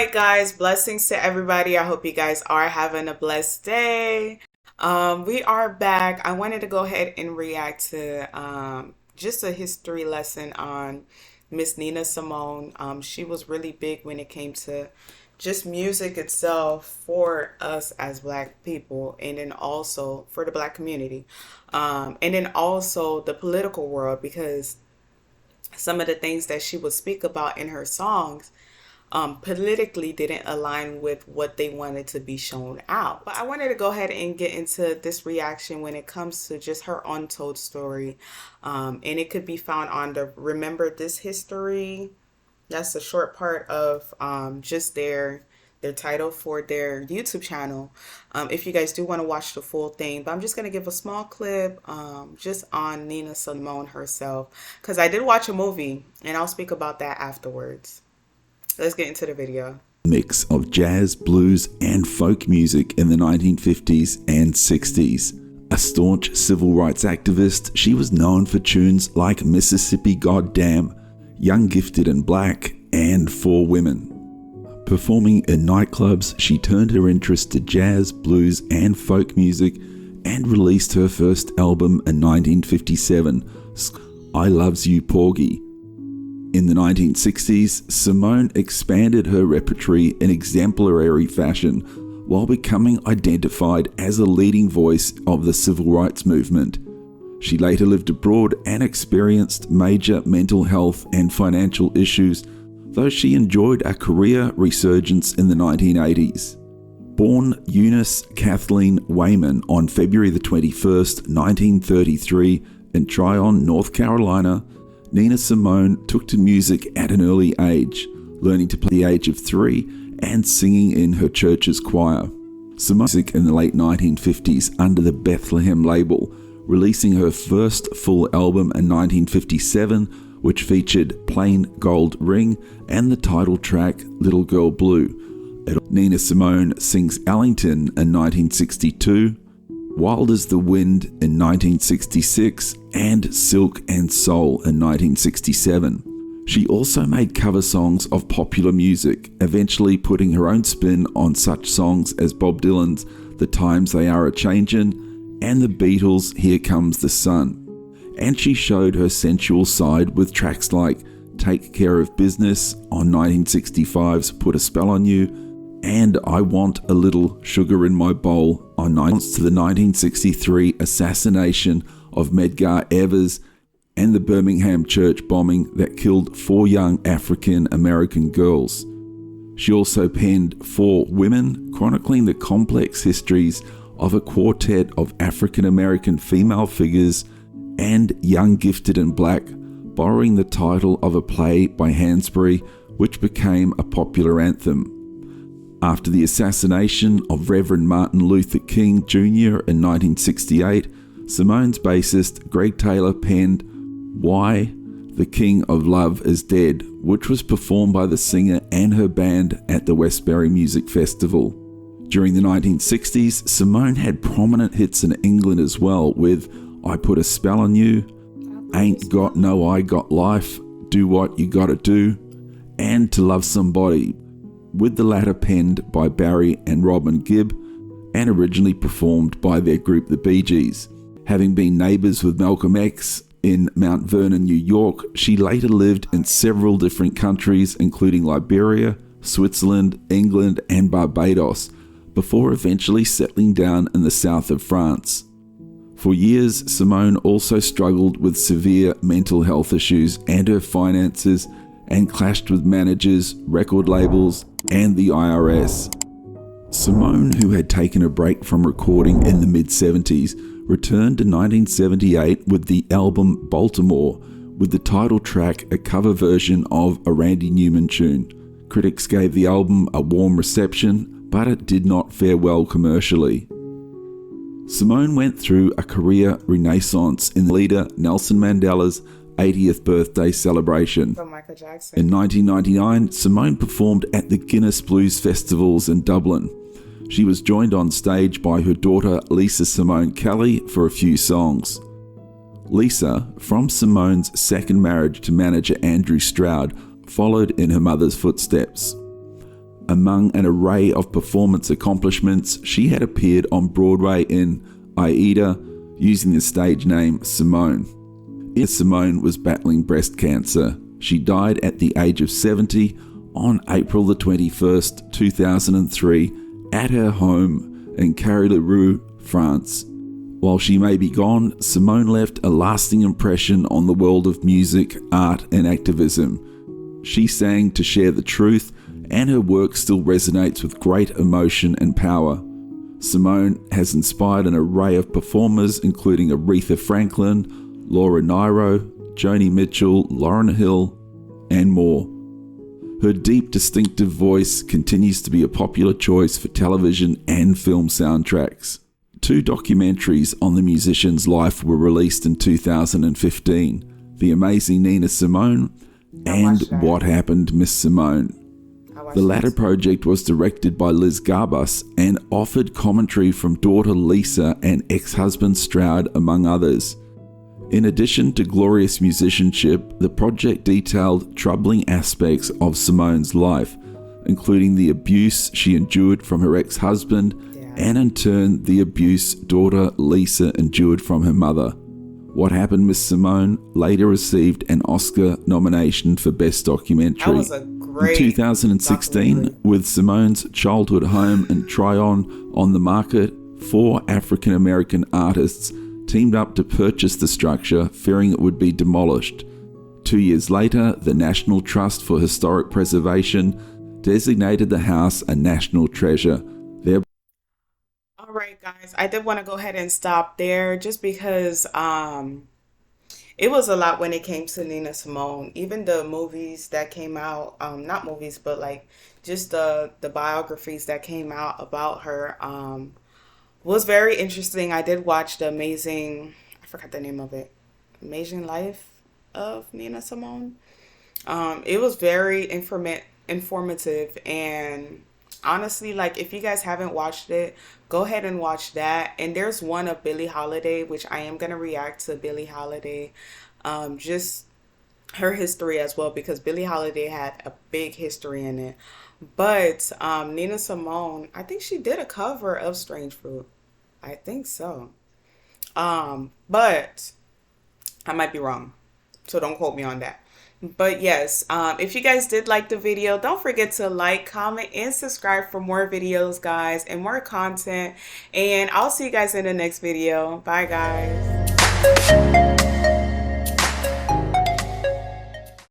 right, guys, blessings to everybody. I hope you guys are having a blessed day. We are back. I wanted to go ahead and react to just a history lesson on Miss Nina Simone. She was really big when it came to just music itself for us as Black people, and then also for the Black community, and then also the political world, because some of the things that she would speak about in her songs politically didn't align with what they wanted to be shown out. But I wanted to go ahead and get into this reaction when it comes to just her untold story. And it could be found on the Remember This History. That's a short part of just their title for their YouTube channel. If you guys do want to watch the full thing, but I'm just going to give a small clip just on Nina Simone herself, because I did watch a movie and I'll speak about that afterwards. Let's get into the video. Mix of jazz, blues, and folk music in the 1950s and 60s. A staunch civil rights activist, she was known for tunes like Mississippi Goddam, Young, Gifted, and Black, and For Women. Performing in nightclubs, she turned her interest to jazz, blues, and folk music and released her first album in 1957, I Loves You Porgy. In the 1960s, Simone expanded her repertoire in exemplary fashion while becoming identified as a leading voice of the civil rights movement. She later lived abroad and experienced major mental health and financial issues, though she enjoyed a career resurgence in the 1980s. Born Eunice Kathleen Wayman on February the 21st, 1933 in Tryon, North Carolina, Nina Simone took to music at an early age, learning to play at the age of 3 and singing in her church's choir. Simone music in the late 1950s under the Bethlehem label, releasing her first full album in 1957, which featured Plain Gold Ring and the title track Little Girl Blue. Nina Simone sings Ellington in 1962, Wild as the Wind in 1966, and Silk and Soul in 1967. She also made cover songs of popular music, eventually putting her own spin on such songs as Bob Dylan's The Times They Are A-Changin' and the Beatles' Here Comes the Sun. And she showed her sensual side with tracks like Take Care of Business on 1965's Put a Spell on You, and I Want a Little Sugar in My Bowl on to the 1963 assassination of Medgar Evers and the Birmingham church bombing that killed 4 young African American girls. She also penned For Women, chronicling the complex histories of a quartet of African American female figures, and Young, Gifted, and Black, borrowing the title of a play by Hansbury, which became a popular anthem. After the assassination of Reverend Martin Luther King Jr. in 1968, Simone's bassist Greg Taylor penned Why the King of Love is Dead, which was performed by the singer and her band at the Westbury Music Festival. During the 1960s, Simone had prominent hits in England as well, with I Put a Spell on You, Ain't Got No I Got Life, Do What You Gotta Do, and To Love Somebody, with the latter penned by Barry and Robin Gibb and originally performed by their group the Bee Gees. Having been neighbours with Malcolm X in Mount Vernon, New York, she later lived in several different countries including Liberia, Switzerland, England and Barbados, before eventually settling down in the south of France. For years, Simone also struggled with severe mental health issues and her finances, and clashed with managers, record labels, and the IRS. Simone, who had taken a break from recording in the mid-70s, returned in 1978 with the album Baltimore, with the title track a cover version of a Randy Newman tune. Critics gave the album a warm reception, but it did not fare well commercially. Simone went through a career renaissance in the leader Nelson Mandela's 80th birthday celebration. From Michael Jackson. In 1999, Simone performed at the Guinness Blues Festivals in Dublin. She was joined on stage by her daughter Lisa Simone Kelly for a few songs. Lisa, from Simone's second marriage to manager Andrew Stroud, followed in her mother's footsteps. Among an array of performance accomplishments, she had appeared on Broadway in Aida using the stage name Simone. Simone was battling breast cancer. She died at the age of 70 on April the 21st, 2003, at her home in Carry-le-Rue, France. While she may be gone, Simone left a lasting impression on the world of music, art, and activism. She sang to share the truth, and her work still resonates with great emotion and power. Simone has inspired an array of performers, including Aretha Franklin, Laura Nyro, Joni Mitchell, Lauryn Hill, and more. Her deep, distinctive voice continues to be a popular choice for television and film soundtracks. 2 documentaries on the musician's life were released in 2015, The Amazing Nina Simone and What Happened, Miss Simone. The latter project was directed by Liz Garbus and offered commentary from daughter Lisa and ex-husband Stroud, among others. In addition to glorious musicianship, the project detailed troubling aspects of Simone's life, including the abuse she endured from her ex-husband, and in turn the abuse daughter Lisa endured from her mother. What Happened, Miss Simone later received an Oscar nomination for Best Documentary. That was a great in 2016, with Simone's childhood home in Tryon on the market, 4 African American artists teamed up to purchase the structure, fearing it would be demolished. 2 years later, the National Trust for Historic Preservation designated the house a national treasure. All right, guys, I did want to go ahead and stop there just because it was a lot when it came to Nina Simone. Even the movies that came out, not movies, but like just the biographies that came out about her was very interesting. I did watch I forgot the name of it, Amazing Life of Nina Simone. It was very informative, and honestly, like if you guys haven't watched it, go ahead and watch that. And there's one of Billie Holiday, which I am gonna react to Billie Holiday, just her history as well, because Billie Holiday had a big history in it. But Nina Simone, I think she did a cover of Strange Fruit. I think so. But I might be wrong, so don't quote me on that. But yes, if you guys did like the video, don't forget to like, comment, and subscribe for more videos, guys, and more content. And I'll see you guys in the next video. Bye, guys.